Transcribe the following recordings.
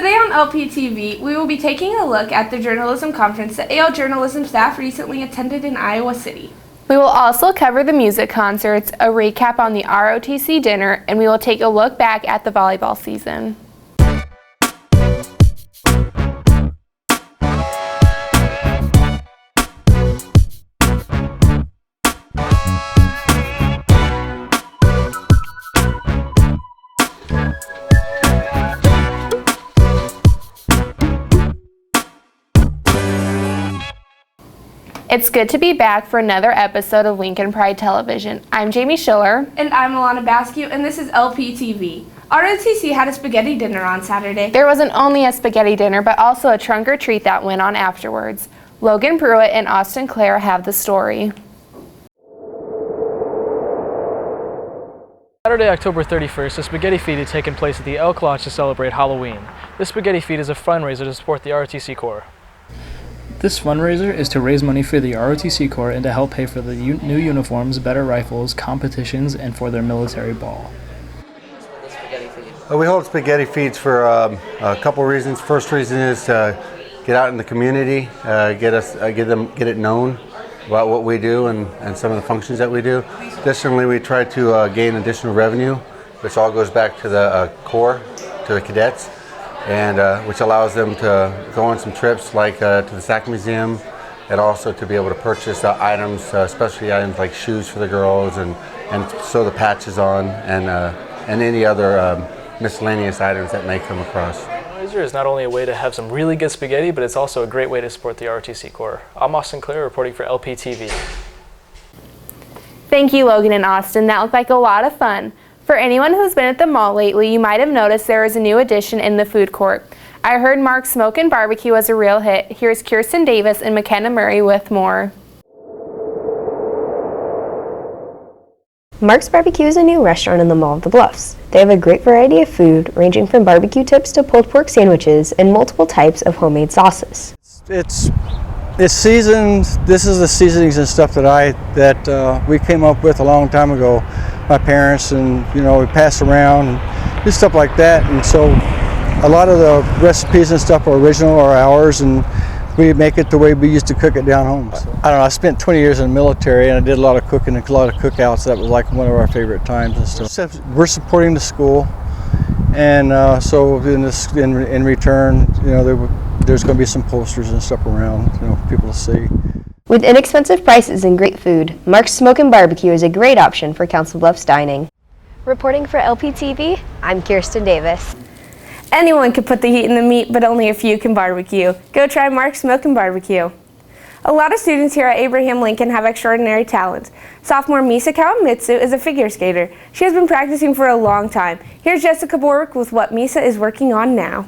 Today on LPTV, we will be taking a look at the journalism conference that AL journalism staff recently attended in Iowa City. We will also cover the music concerts, a recap on the ROTC dinner, and we will take a look back at the volleyball season. It's good to be back for another episode of Lincoln Pride Television. I'm Jamie Schiller. And I'm Alana Basque, and this is LPTV. ROTC had a spaghetti dinner on Saturday. There wasn't only a spaghetti dinner, but also a trunk or treat that went on afterwards. Logan Pruitt and Austin Clare have the story. Saturday, October 31st, a spaghetti feed had taken place at the Elk Lodge to celebrate Halloween. This spaghetti feed is a fundraiser to support the ROTC Corps. This fundraiser is to raise money for the ROTC Corps and to help pay for the new uniforms, better rifles, competitions, and for their military ball. We hold spaghetti feeds for a couple reasons. First reason is to get out in the community, get it known about what we do and some of the functions that we do. Additionally, we try to gain additional revenue, which all goes back to the Corps, to the cadets, and which allows them to go on some trips like to the SAC Museum, and also to be able to purchase items, especially items like shoes for the girls, and sew the patches on, and any other miscellaneous items that may come across. Fundraiser is not only a way to have some really good spaghetti, but it's also a great way to support the ROTC Corps. I'm Austin Clare, reporting for LPTV. Thank you, Logan and Austin. That looked like a lot of fun. For anyone who's been at the mall lately, you might have noticed there is a new addition in the food court. I heard Mark's Smokin' Barbecue was a real hit. Here's Kirsten Davis and McKenna Murray with more. Mark's Barbecue is a new restaurant in the Mall of the Bluffs. They have a great variety of food, ranging from barbecue tips to pulled pork sandwiches and multiple types of homemade sauces. It's seasoned. This is the seasonings and stuff that we came up with a long time ago. My parents, and we pass around and do stuff like that, and so a lot of the recipes and stuff are original, are ours, and we make it the way we used to cook it down home. So, I don't know, I spent 20 years in the military and I did a lot of cooking and a lot of cookouts. That was like one of our favorite times and stuff. We're supporting the school, and so in return, there's going to be some posters and stuff around, for people to see. With inexpensive prices and great food, Mark's Smokin' Barbecue is a great option for Council Bluffs dining. Reporting for LPTV, I'm Kirsten Davis. Anyone can put the heat in the meat, but only a few can barbecue. Go try Mark's Smokin' Barbecue. A lot of students here at Abraham Lincoln have extraordinary talents. Sophomore Misa Kawamitsu is a figure skater. She has been practicing for a long time. Here's Jessica Borwick with what Misa is working on now.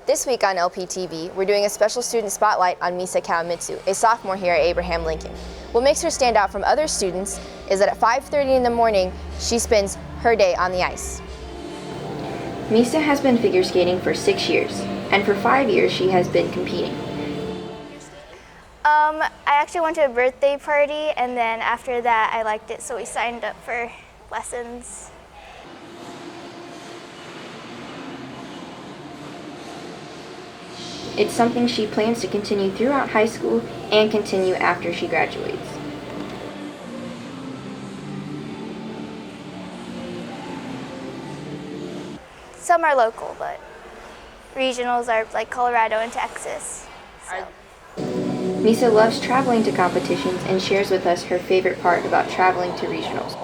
This week on LPTV, we're doing a special student spotlight on Misa Kawamitsu, a sophomore here at Abraham Lincoln. What makes her stand out from other students is that at 5:30 in the morning, she spends her day on the ice. Misa has been figure skating for 6 years, and for 5 years she has been competing. I actually went to a birthday party, and then after that I liked it, so we signed up for lessons. It's something she plans to continue throughout high school and continue after she graduates. Some are local, but regionals are like Colorado and Texas. So. Misa loves traveling to competitions and shares with us her favorite part about traveling to regionals.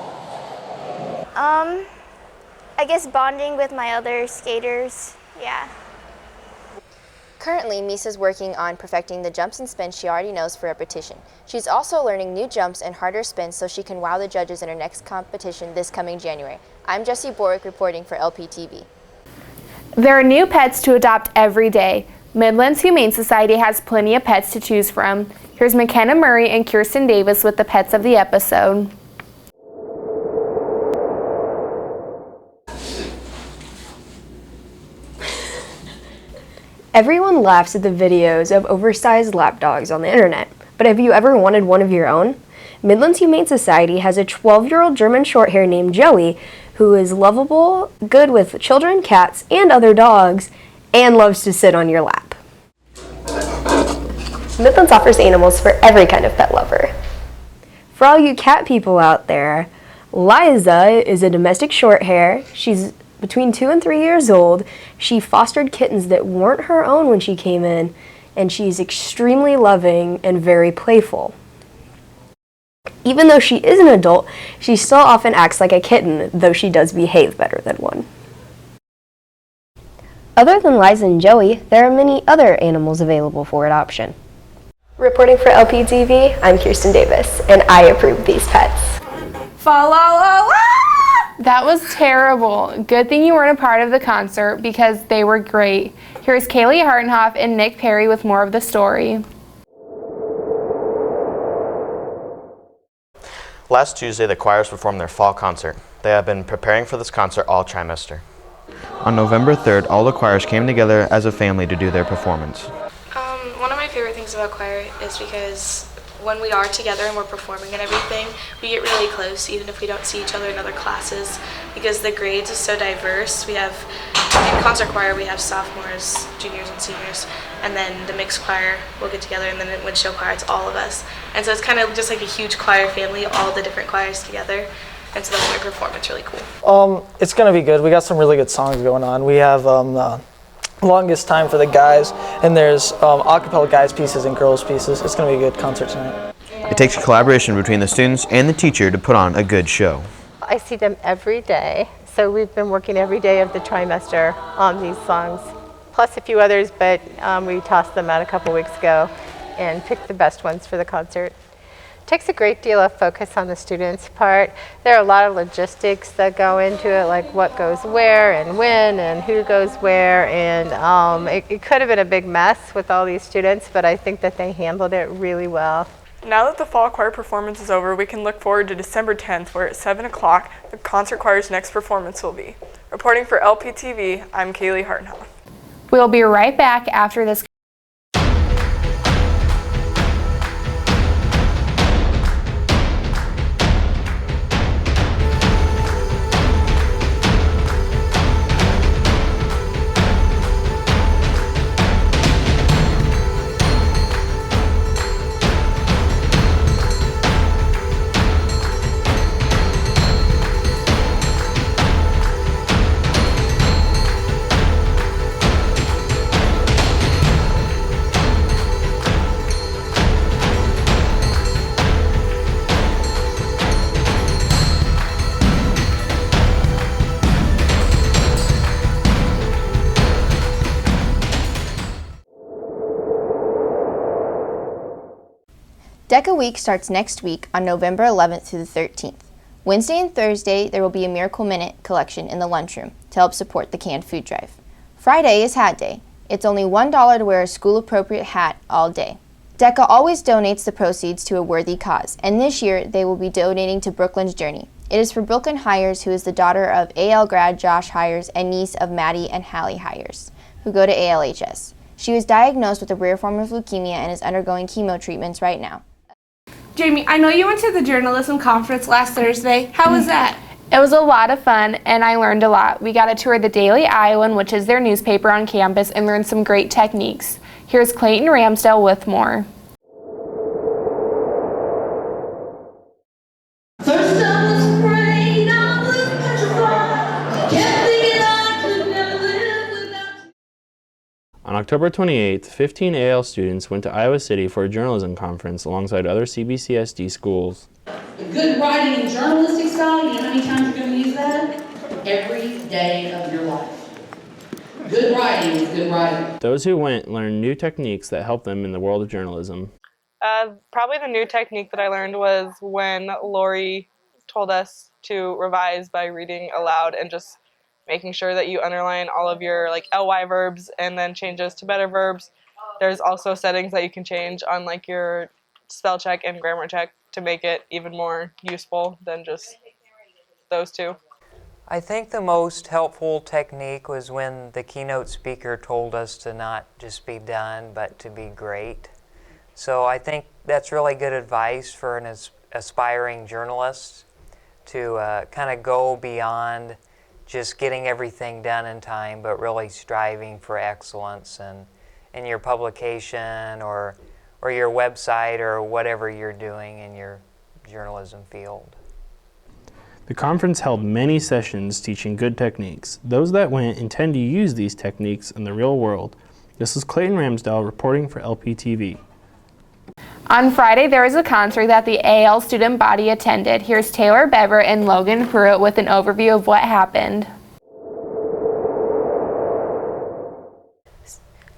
I guess bonding with my other skaters, yeah. Currently, Misa's working on perfecting the jumps and spins she already knows for repetition. She's also learning new jumps and harder spins so she can wow the judges in her next competition this coming January. I'm Jessie Borwick reporting for LPTV. There are new pets to adopt every day. Midlands Humane Society has plenty of pets to choose from. Here's McKenna Murray and Kirsten Davis with the pets of the episode. Everyone laughs at the videos of oversized lapdogs on the internet, but have you ever wanted one of your own? Midlands Humane Society has a 12-year-old German Shorthair named Joey who is lovable, good with children, cats, and other dogs, and loves to sit on your lap. Midlands offers animals for every kind of pet lover. For all you cat people out there, Liza is a domestic shorthair. She's between 2 and 3 years old. She fostered kittens that weren't her own when she came in, and she's extremely loving and very playful. Even though she is an adult, she still often acts like a kitten, though she does behave better than one. Other than Liza and Joey, there are many other animals available for adoption. Reporting for LPTV, I'm Kirsten Davis, and I approve these pets. That was terrible. Good thing you weren't a part of the concert because they were great. Here's Kaylee Hartenhoff and Nick Perry with more of the story. Last Tuesday, the choirs performed their fall concert. They have been preparing for this concert all trimester. On November 3rd, all the choirs came together as a family to do their performance. One of my favorite things about choir is because when we are together and we're performing and everything, we get really close even if we don't see each other in other classes because the grades is so diverse. We have, in concert choir, we have sophomores, juniors, and seniors, and then the mixed choir will get together, and then in windshield choir, it's all of us. And so it's kind of just like a huge choir family, all the different choirs together. And so then when we perform, it's really cool. It's going to be good. We got some really good songs going on. We have Longest Time for the guys, and there's a cappella guys pieces and girls pieces. It's going to be a good concert tonight. It takes a collaboration between the students and the teacher to put on a good show. I see them every day, so we've been working every day of the trimester on these songs, plus a few others, but we tossed them out a couple weeks ago and picked the best ones for the concert. It takes a great deal of focus on the students' part. There are a lot of logistics that go into it, like what goes where and when and who goes where, and it could have been a big mess with all these students, but I think that they handled it really well. Now that the fall choir performance is over, we can look forward to December 10th, where at 7 o'clock, the concert choir's next performance will be. Reporting for LPTV, I'm Kaylee Hartenhoff. We'll be right back after this. Deka Week starts next week on November 11th through the 13th. Wednesday and Thursday, there will be a Miracle Minute collection in the lunchroom to help support the canned food drive. Friday is Hat Day. It's only $1 to wear a school-appropriate hat all day. Deka always donates the proceeds to a worthy cause, and this year they will be donating to Brooklyn's Journey. It is for Brooklyn Hires, who is the daughter of AL grad Josh Hires and niece of Maddie and Hallie Hires, who go to ALHS. She was diagnosed with a rare form of leukemia and is undergoing chemo treatments right now. Jamie, I know you went to the journalism conference last Thursday. How was that? It was a lot of fun, and I learned a lot. We got to tour the Daily Iowan, which is their newspaper on campus, and learned some great techniques. Here's Clayton Ramsdale with more. On October 28th, 15 AL students went to Iowa City for a journalism conference alongside other CBCSD schools. Good writing and journalistic style, you know how many times you're going to use that? Every day of your life. Good writing is good writing. Those who went learned new techniques that helped them in the world of journalism. Probably the new technique that I learned was when Lori told us to revise by reading aloud and just making sure that you underline all of your ly verbs and then change those to better verbs. There's also settings that you can change on your spell check and grammar check to make it even more useful than just those two. I think the most helpful technique was when the keynote speaker told us to not just be done, but to be great. So I think that's really good advice for an aspiring journalist. to kind of go beyond just getting everything done in time, but really striving for excellence in your publication or your website or whatever you're doing in your journalism field. The conference held many sessions teaching good techniques. Those that went intend to use these techniques in the real world. This is Clayton Ramsdell reporting for LPTV. On Friday, there was a concert that the AL student body attended. Here's Taylor Bever and Logan Pruitt with an overview of what happened.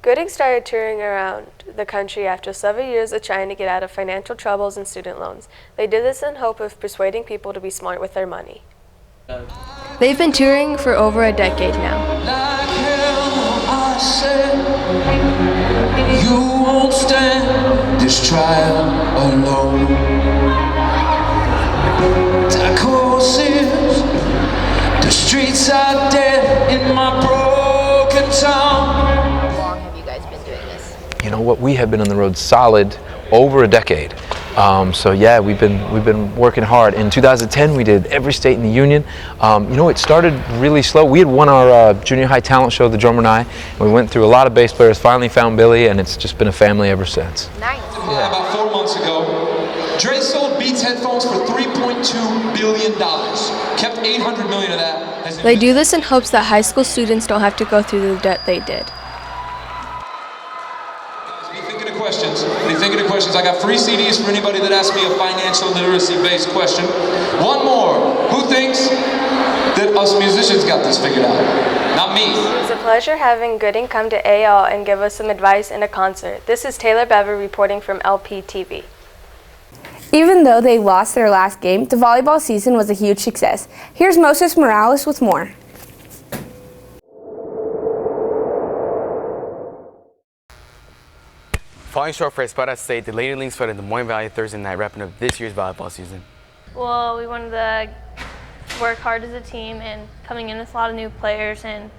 Gooding started touring around the country after several years of trying to get out of financial troubles and student loans. They did this in hope of persuading people to be smart with their money. They've been touring for over a decade now. You won't stand this trial alone. Psychosis, the streets are dead in my broken town. How long have you guys been doing this? You know what, we have been on the road solid over a decade. So yeah, we've been working hard. In 2010, we did every state in the union. You know, it started really slow. We had won our junior high talent show, The Drummer and I, and we went through a lot of bass players, finally found Billy, and it's just been a family ever since. Nice. Yeah. About 4 months ago, Dre sold Beats headphones for $3.2 billion. Kept $800 million of that. They do this in hopes that high school students don't have to go through the debt they did. Questions. What are you thinking of questions? I got free CDs for anybody that asks me a financial literacy-based question. One more. Who thinks that us musicians got this figured out? Not me. It was a pleasure having Gooding come to AL and give us some advice in a concert. This is Taylor Bever reporting from LPTV. Even though they lost their last game, the volleyball season was a huge success. Here's Moses Morales with more. Falling short for Espada State, the Lady Lynx fled in Des Moines Valley Thursday night, wrapping up this year's volleyball season. Well, we wanted to work hard as a team, and coming in with a lot of new players and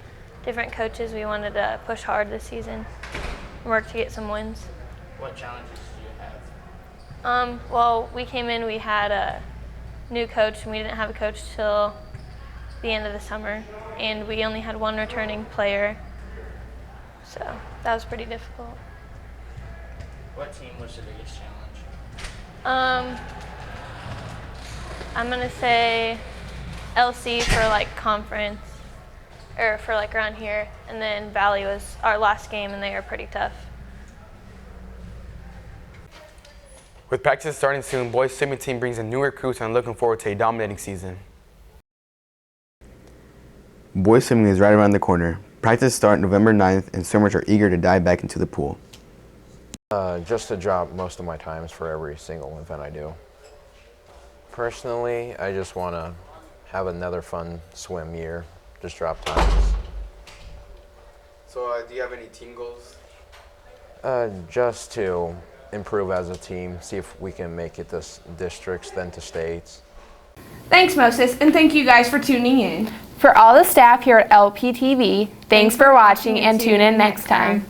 different coaches, we wanted to push hard this season and work to get some wins. What challenges do you have? Well, we came in, we had a new coach, and we didn't have a coach till the end of the summer, and we only had one returning player, so that was pretty difficult. What team was the biggest challenge? I'm gonna say LC for like conference, or for like around here, and then Valley was our last game, and they were pretty tough. With practice starting soon, boys swimming team brings in new recruits, and I'm looking forward to a dominating season. Boys swimming is right around the corner. Practice start November 9th, and swimmers are eager to dive back into the pool. Just to drop most of my times for every single event I do. Personally, I just want to have another fun swim year, just drop times. So do you have any team goals? Just to improve as a team, see if we can make it to districts, then to states. Thanks, Moses, and thank you guys for tuning in. For all the staff here at LPTV, thanks for watching and tune in next time.